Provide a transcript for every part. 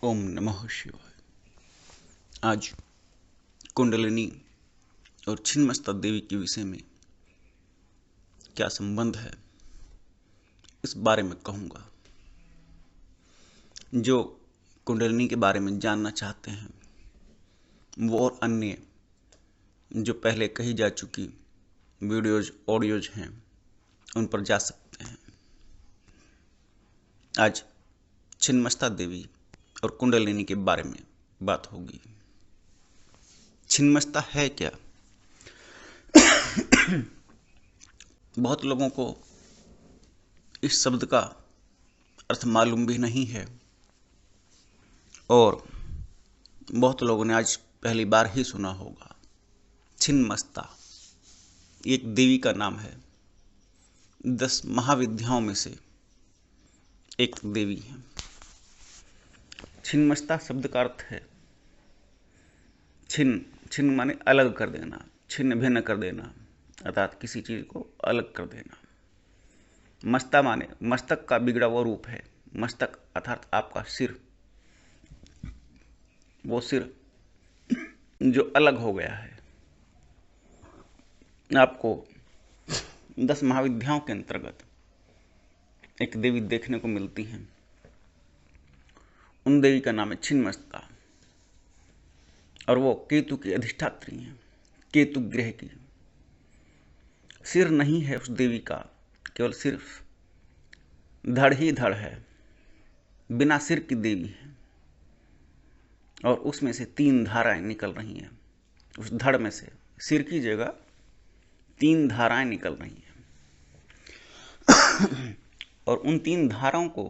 ओम नमः शिवाय। आज कुंडलिनी और छिन्नमस्ता देवी के विषय में क्या संबंध है, इस बारे में कहूँगा। जो कुंडलिनी के बारे में जानना चाहते हैं वो और अन्य जो पहले कही जा चुकी वीडियोज ऑडियोज हैं उन पर जा सकते हैं। आज छिन्नमस्ता देवी और कुंडलिनी के बारे में बात होगी। छिन्नमस्ता है क्या? बहुत लोगों को इस शब्द का अर्थ मालूम भी नहीं है और बहुत लोगों ने आज पहली बार ही सुना होगा। छिन्नमस्ता एक देवी का नाम है। 10 महाविद्याओं में से एक देवी है। छिन्नमस्ता शब्द का अर्थ है छिन्न माने अलग कर देना, छिन्न भिन्न कर देना, अर्थात किसी चीज को अलग कर देना। मस्ता माने मस्तक का बिगड़ा वो रूप है। मस्तक अर्थात आपका सिर, वो सिर जो अलग हो गया है। आपको 10 महाविद्याओं के अंतर्गत एक देवी देखने को मिलती है। उन देवी का नाम है छिन्नमस्ता और वो केतु की अधिष्ठात्री हैं, केतु ग्रह की। सिर नहीं है उस देवी का, केवल सिर्फ धड़ ही धड़ है, बिना सिर की देवी है। और उसमें से 3 धाराएं निकल रही हैं। उस धड़ में से सिर की जगह 3 धाराएं निकल रही हैं और उन 3 धाराओं को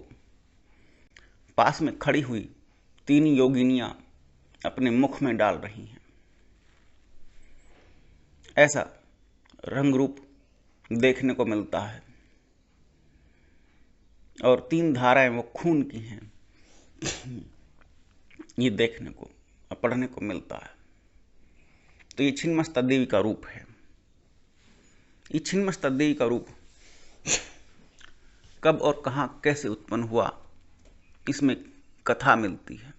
पास में खड़ी हुई 3 योगिनियां अपने मुख में डाल रही हैं। ऐसा रंग रूप देखने को मिलता है और 3 धाराएं वो खून की हैं, ये देखने को और पढ़ने को मिलता है। तो ये छिन्नमस्ता देवी का रूप है। ये छिन्नमस्ता देवी का रूप कब और कहां कैसे उत्पन्न हुआ, इसमें कथा मिलती है।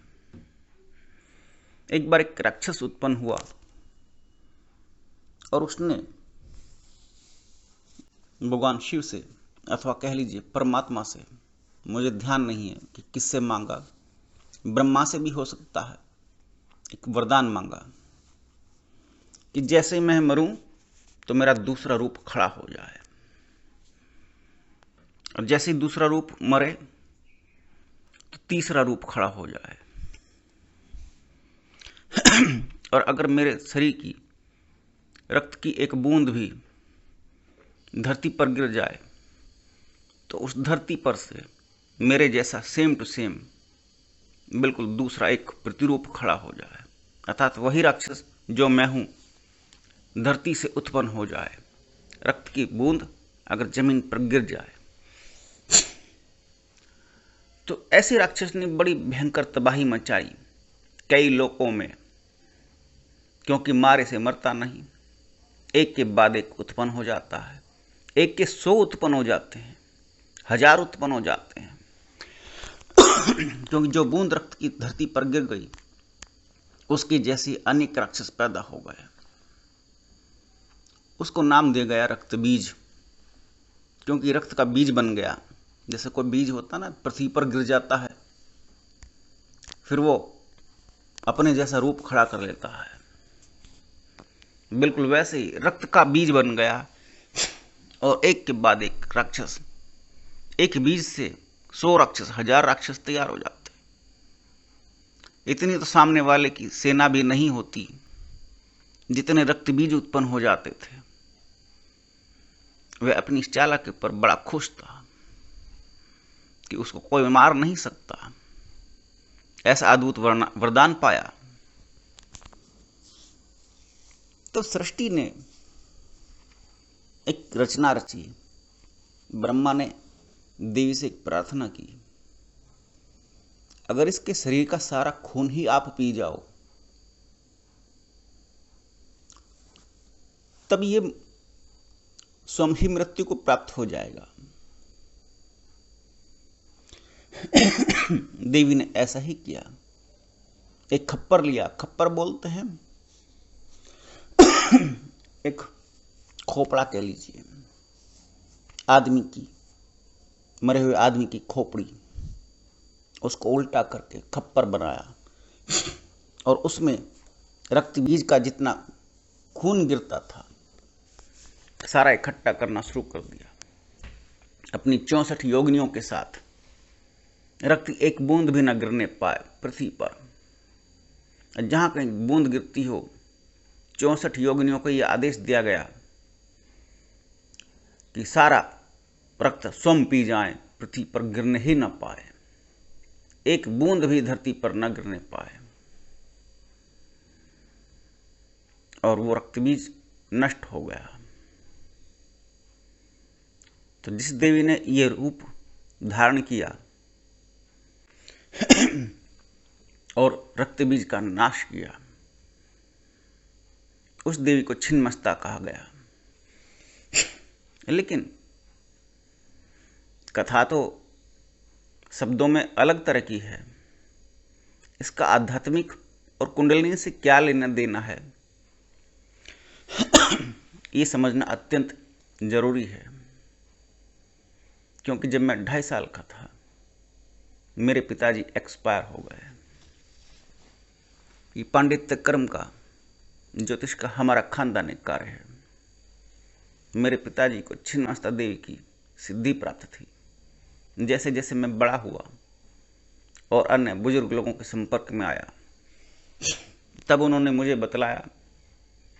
एक बार एक राक्षस उत्पन्न हुआ और उसने भगवान शिव से, अथवा कह लीजिए परमात्मा से, मुझे ध्यान नहीं है कि किससे मांगा, ब्रह्मा से भी हो सकता है, एक वरदान मांगा कि जैसे मैं मरूं तो मेरा दूसरा रूप खड़ा हो जाए, और जैसे ही दूसरा रूप मरे तो तीसरा रूप खड़ा हो जाए। और अगर मेरे शरीर की रक्त की एक बूंद भी धरती पर गिर जाए तो उस धरती पर से मेरे जैसा सेम टू सेम बिल्कुल दूसरा एक प्रतिरूप खड़ा हो जाए, अर्थात वही राक्षस जो मैं हूं धरती से उत्पन्न हो जाए। रक्त की बूंद अगर जमीन पर गिर जाए तो ऐसे राक्षस ने बड़ी भयंकर तबाही मचाई कई लोकों में, क्योंकि मारे से मरता नहीं, एक के बाद एक उत्पन्न हो जाता है। एक के 100 उत्पन्न हो जाते हैं, 1000 उत्पन्न हो जाते हैं। क्योंकि जो बूंद रक्त की धरती पर गिर गई उसकी जैसी अनेक राक्षस पैदा हो गए। उसको नाम दिया गया रक्त बीज, क्योंकि रक्त का बीज बन गया। जैसे कोई बीज होता ना, पृथ्वी पर गिर जाता है, फिर वो अपने जैसा रूप खड़ा कर लेता है, बिल्कुल वैसे ही रक्त का बीज बन गया। और एक के बाद एक राक्षस, एक बीज से 100 राक्षस, 1000 राक्षस तैयार हो जाते। इतनी तो सामने वाले की सेना भी नहीं होती जितने रक्त बीज उत्पन्न हो जाते थे। वह अपनी इस चालाकी के ऊपर बड़ा खुश था कि उसको कोई मार नहीं सकता। ऐसा अद्भुत वरदान पाया। तो सृष्टि ने एक रचना रची। ब्रह्मा ने देवी से एक प्रार्थना की, अगर इसके शरीर का सारा खून ही आप पी जाओ तब ये स्वयं ही मृत्यु को प्राप्त हो जाएगा। देवी ने ऐसा ही किया। एक खप्पर लिया, खप्पर बोलते हैं एक खोपड़ा कह लीजिए, आदमी की, मरे हुए आदमी की खोपड़ी, उसको उल्टा करके खप्पर बनाया और उसमें रक्त बीज का जितना खून गिरता था सारा इकट्ठा करना शुरू कर दिया। अपनी 64 योगिनियों के साथ रक्त एक बूंद भी न गिरने पाए पृथ्वी पर। जहां कहीं बूंद गिरती हो, 64 योगिनियों को यह आदेश दिया गया कि सारा रक्त स्वयं पी जाए, पृथ्वी पर गिरने ही न पाए, एक बूंद भी धरती पर न गिरने पाए। और वो रक्त बीज नष्ट हो गया। तो जिस देवी ने ये रूप धारण किया और रक्त बीज का नाश किया, उस देवी को छिन्नमस्ता कहा गया। लेकिन कथा तो शब्दों में अलग तरह की है, इसका आध्यात्मिक और कुंडलिनी से क्या लेना देना है ये समझना अत्यंत जरूरी है। क्योंकि जब मैं 2.5 साल का था मेरे पिताजी एक्सपायर हो गए। ये पांडित्य कर्म का, ज्योतिष का हमारा खानदानी कार्य है। मेरे पिताजी को छिन्नमस्ता देवी की सिद्धि प्राप्त थी। जैसे जैसे मैं बड़ा हुआ और अन्य बुजुर्ग लोगों के संपर्क में आया, तब उन्होंने मुझे बतलाया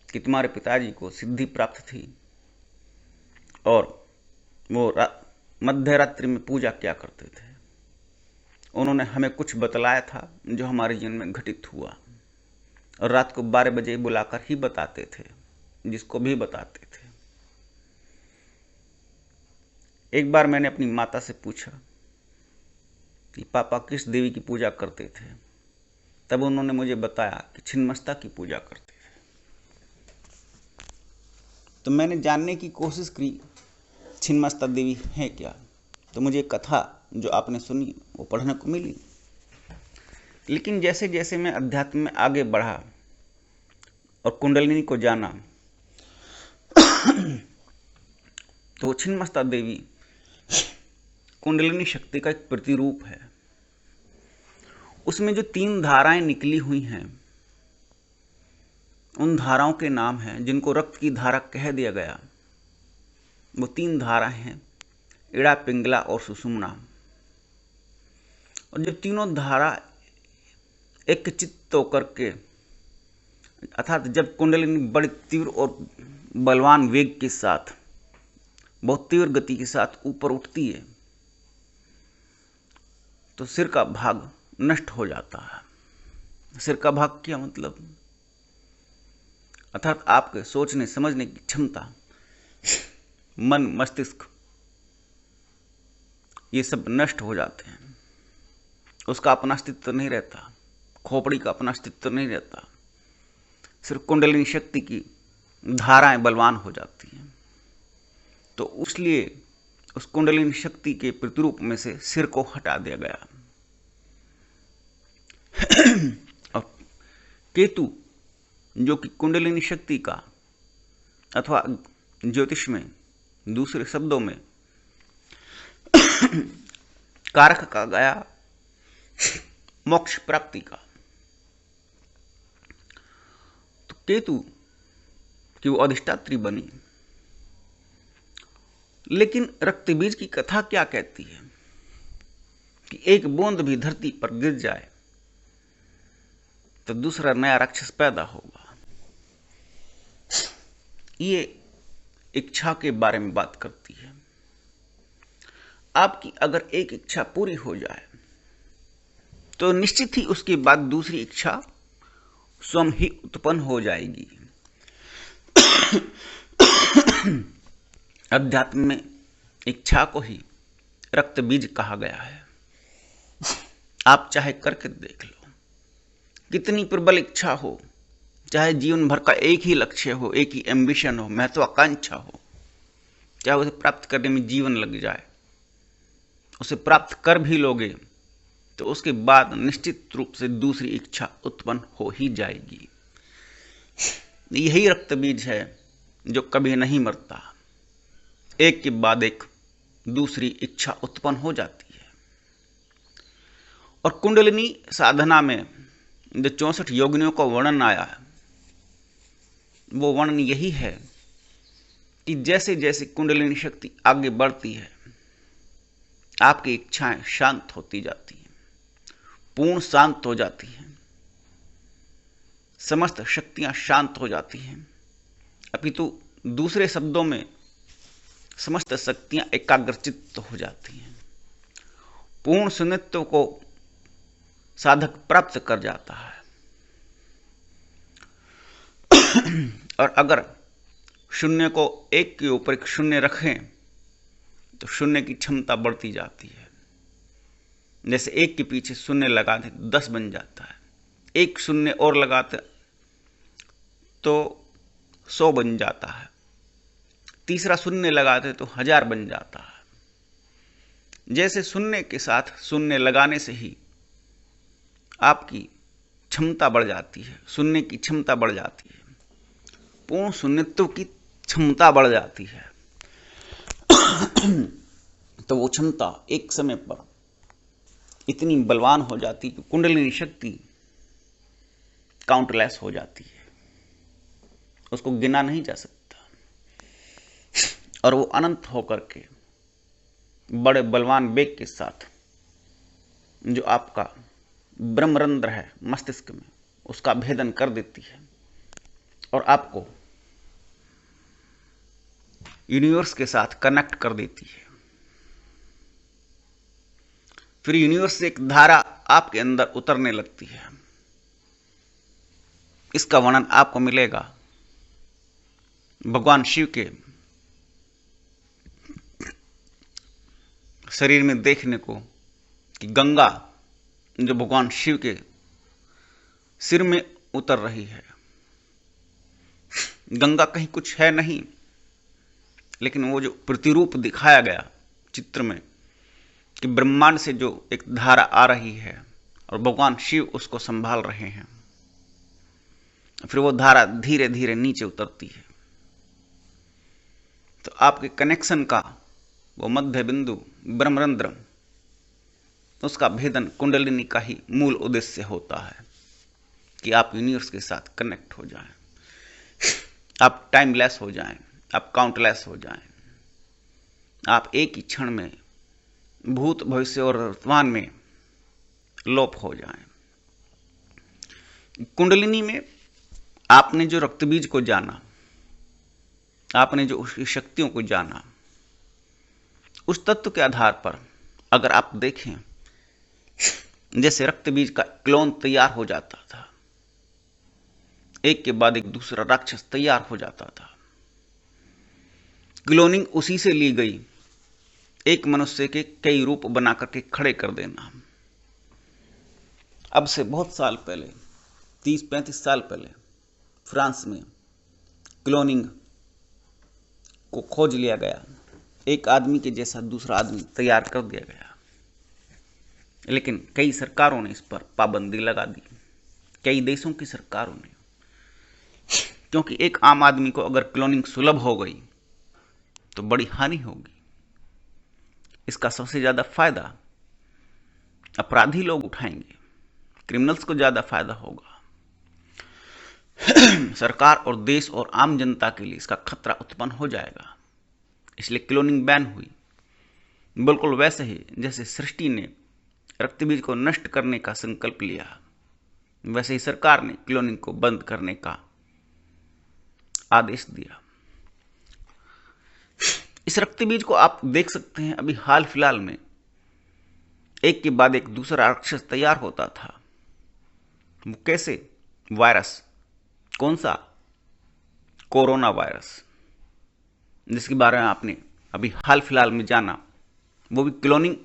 कि तुम्हारे पिताजी को सिद्धि प्राप्त थी और वो मध्य रात्रि में पूजा क्या करते थे। उन्होंने हमें कुछ बतलाया था जो हमारे जीवन में घटित हुआ, और रात को 12 बजे बुलाकर ही बताते थे, जिसको भी बताते थे। एक बार मैंने अपनी माता से पूछा कि पापा किस देवी की पूजा करते थे, तब उन्होंने मुझे बताया कि छिन्नमस्ता की पूजा करते थे। तो मैंने जानने की कोशिश की छिन्नमस्ता देवी है क्या। तो मुझे कथा जो आपने सुनी वो पढ़ने को मिली। लेकिन जैसे जैसे मैं अध्यात्म में आगे बढ़ा और कुंडलिनी को जाना, तो छिन्नमस्ता देवी कुंडलिनी शक्ति का एक प्रतिरूप है। उसमें जो 3 धाराएं निकली हुई हैं, उन धाराओं के नाम हैं जिनको रक्त की धारा कह दिया गया। वो 3 धाराएं हैं, इड़ा, पिंगला और सुषुम्ना। और जब तीनों धारा एक चित्त होकर के, अर्थात जब कुंडलिनी बड़ी तीव्र और बलवान वेग के साथ, बहुत तीव्र गति के साथ ऊपर उठती है, तो सिर का भाग नष्ट हो जाता है। सिर का भाग क्या मतलब? अर्थात आपके सोचने समझने की क्षमता, मन, मस्तिष्क, ये सब नष्ट हो जाते हैं। उसका अपना अस्तित्व नहीं रहता, खोपड़ी का अपना अस्तित्व नहीं रहता। सिर्फ कुंडलिनी शक्ति की धाराएं बलवान हो जाती हैं। तो इसलिए उस कुंडलिनी शक्ति के प्रतिरूप में से सिर को हटा दिया गया। और केतु, जो कि कुंडलिनी शक्ति का, अथवा ज्योतिष में दूसरे शब्दों में कारक कहा गया मोक्ष प्राप्ति का। तो केतु की वो अधिष्ठात्री बनी। लेकिन रक्तबीज की कथा क्या कहती है कि एक बूंद भी धरती पर गिर जाए तो दूसरा नया राक्षस पैदा होगा। ये इच्छा के बारे में बात करती है। आपकी अगर एक इच्छा पूरी हो जाए तो निश्चित ही उसके बाद दूसरी इच्छा स्वयं ही उत्पन्न हो जाएगी। अध्यात्म में इच्छा को ही रक्त बीज कहा गया है। आप चाहे करके देख लो, कितनी प्रबल इच्छा हो, चाहे जीवन भर का एक ही लक्ष्य हो, एक ही एम्बिशन हो, महत्वाकांक्षा हो, चाहे उसे प्राप्त करने में जीवन लग जाए, उसे प्राप्त कर भी लोगे तो उसके बाद निश्चित रूप से दूसरी इच्छा उत्पन्न हो ही जाएगी। यही रक्त बीज है जो कभी नहीं मरता, एक के बाद एक दूसरी इच्छा उत्पन्न हो जाती है। और कुंडलिनी साधना में जो 64 योगिनियों का वर्णन आया है, वो वर्णन यही है कि जैसे जैसे कुंडलिनी शक्ति आगे बढ़ती है, आपकी इच्छाएं शांत होती जाती हैं, पूर्ण शांत हो जाती हैं, समस्त शक्तियां शांत हो जाती हैं। अपितु दूसरे शब्दों में समस्त शक्तियां एकाग्रचित्त हो जाती हैं। पूर्ण शून्यत्व को साधक प्राप्त कर जाता है। और अगर शून्य को एक के ऊपर एक शून्य रखें तो शून्य की क्षमता बढ़ती जाती है। जैसे एक के पीछे शून्य लगाते 10 बन जाता है, एक शून्य और लगाते तो 100 बन जाता है, तीसरा शून्य लगाते तो 1000 बन जाता है। जैसे शून्य के साथ शून्य लगाने से ही आपकी क्षमता बढ़ जाती है, शून्य की क्षमता बढ़ जाती है, पूर्ण शून्यत्व की क्षमता बढ़ जाती है। तो वो क्षमता एक समय पर इतनी बलवान हो जाती कि कुंडलिनी शक्ति काउंटरलेस हो जाती है, उसको गिना नहीं जा सकता। और वो अनंत होकर के बड़े बलवान वेग के साथ जो आपका ब्रह्मरंध्र है मस्तिष्क में, उसका भेदन कर देती है और आपको यूनिवर्स के साथ कनेक्ट कर देती है। फिर यूनिवर्स से एक धारा आपके अंदर उतरने लगती है। इसका वर्णन आपको मिलेगा भगवान शिव के शरीर में देखने को, कि गंगा जो भगवान शिव के सिर में उतर रही है। गंगा कहीं कुछ है नहीं, लेकिन वो जो प्रतिरूप दिखाया गया चित्र में कि ब्रह्मांड से जो एक धारा आ रही है और भगवान शिव उसको संभाल रहे हैं, फिर वो धारा धीरे धीरे नीचे उतरती है। तो आपके कनेक्शन का वो मध्य बिंदु ब्रह्मरंध्र, उसका भेदन कुंडलिनी का ही मूल उद्देश्य होता है कि आप यूनिवर्स के साथ कनेक्ट हो जाएं, आप टाइमलेस हो जाएं, आप काउंटलेस हो जाएं, आप एक ही क्षण में भूत भविष्य और वर्तमान में लोप हो जाएं। कुंडलिनी में आपने जो रक्तबीज को जाना, आपने जो उसकी शक्तियों को जाना, उस तत्व के आधार पर अगर आप देखें, जैसे रक्तबीज का क्लोन तैयार हो जाता था, एक के बाद एक दूसरा राक्षस तैयार हो जाता था। क्लोनिंग उसी से ली गई, एक मनुष्य के कई रूप बना करके खड़े कर देना। अब से बहुत साल पहले, 30-35 साल पहले फ्रांस में क्लोनिंग को खोज लिया गया, एक आदमी के जैसा दूसरा आदमी तैयार कर दिया गया। लेकिन कई सरकारों ने इस पर पाबंदी लगा दी, कई देशों की सरकारों ने, क्योंकि एक आम आदमी को अगर क्लोनिंग सुलभ हो गई तो बड़ी हानि होगी। इसका सबसे ज्यादा फायदा अपराधी लोग उठाएंगे, क्रिमिनल्स को ज्यादा फायदा होगा। सरकार और देश और आम जनता के लिए इसका खतरा उत्पन्न हो जाएगा। इसलिए क्लोनिंग बैन हुई। बिल्कुल वैसे ही जैसे सृष्टि ने रक्तबीज को नष्ट करने का संकल्प लिया, वैसे ही सरकार ने क्लोनिंग को बंद करने का आदेश दिया। इस रक्तबीज को आप देख सकते हैं, अभी हाल फिलहाल में एक के बाद एक दूसरा राक्षस तैयार होता था। वो कैसे? वायरस। कौन सा? कोरोना वायरस, जिसके बारे में आपने अभी हाल फिलहाल में जाना। वो भी क्लोनिंग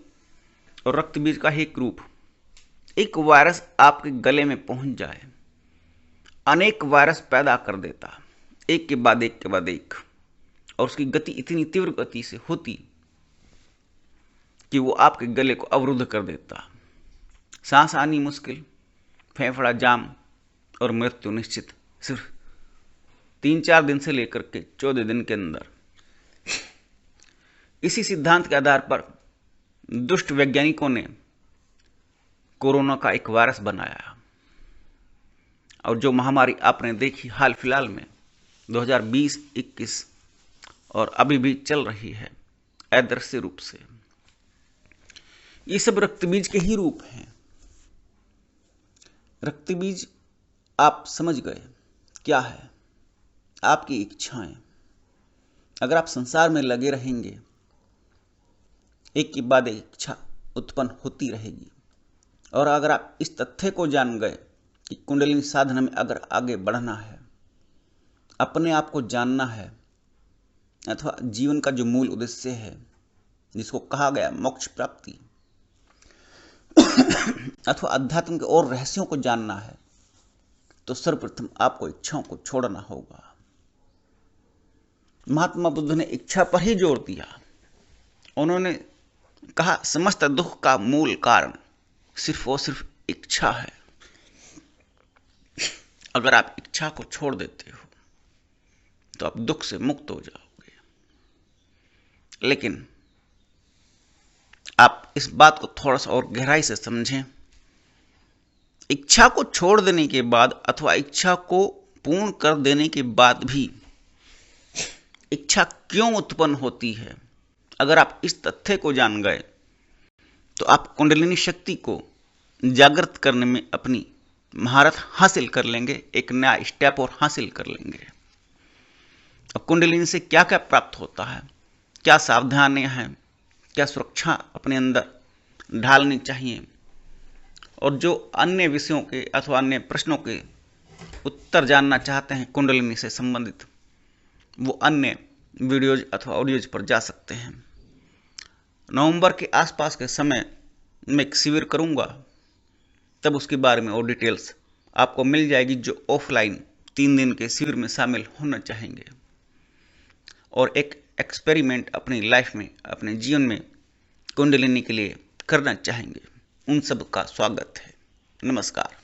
और रक्तबीज का ही एक रूप। एक वायरस आपके गले में पहुंच जाए, अनेक वायरस पैदा कर देता, एक के बाद एक के बाद एक, और उसकी गति इतनी तीव्र गति से होती कि वो आपके गले को अवरुद्ध कर देता। सांस आनी मुश्किल, फेफड़ा जाम और मृत्यु निश्चित सिर्फ 3-4 दिन से लेकर के 14 दिन के अंदर। इसी सिद्धांत के आधार पर दुष्ट वैज्ञानिकों ने कोरोना का एक वायरस बनाया और जो महामारी आपने देखी हाल फिलहाल में 2020-21 और अभी भी चल रही है अदृश्य रूप से, ये सब रक्तबीज के ही रूप हैं। रक्तबीज आप समझ गए क्या है? आपकी इच्छाएं। अगर आप संसार में लगे रहेंगे, एक के बाद एक इच्छा उत्पन्न होती रहेगी। और अगर आप इस तथ्य को जान गए कि कुंडलिनी साधना में अगर आगे बढ़ना है, अपने आप को जानना है, अथवा जीवन का जो मूल उद्देश्य है जिसको कहा गया मोक्ष प्राप्ति अथवा अध्यात्म के और रहस्यों को जानना है, तो सर्वप्रथम आपको इच्छाओं को छोड़ना होगा। महात्मा बुद्ध ने इच्छा पर ही जोर दिया। उन्होंने कहा समस्त दुख का मूल कारण सिर्फ और सिर्फ इच्छा है। अगर आप इच्छा को छोड़ देते हो तो आप दुख से मुक्त हो जाओगे। लेकिन आप इस बात को थोड़ा सा और गहराई से समझें। इच्छा को छोड़ देने के बाद अथवा इच्छा को पूर्ण कर देने के बाद भी इच्छा क्यों उत्पन्न होती है, अगर आप इस तथ्य को जान गए तो आप कुंडलिनी शक्ति को जागृत करने में अपनी महारत हासिल कर लेंगे, एक नया स्टेप और हासिल कर लेंगे। अब कुंडलिनी से क्या क्या प्राप्त होता है, क्या सावधानियां हैं, क्या सुरक्षा अपने अंदर ढालनी चाहिए, और जो अन्य विषयों के अथवा अन्य प्रश्नों के उत्तर जानना चाहते हैं कुंडलिनी से संबंधित, वो अन्य वीडियोज अथवा ऑडियोज पर जा सकते हैं। नवंबर के आसपास के समय में एक शिविर करूंगा, तब उसके बारे में और डिटेल्स आपको मिल जाएगी, जो ऑफलाइन 3 दिन के शिविर में शामिल होना चाहेंगे और एक एक्सपेरिमेंट अपनी लाइफ में, अपने जीवन में कुंडलिनी के लिए करना चाहेंगे। उन सब का स्वागत है। नमस्कार।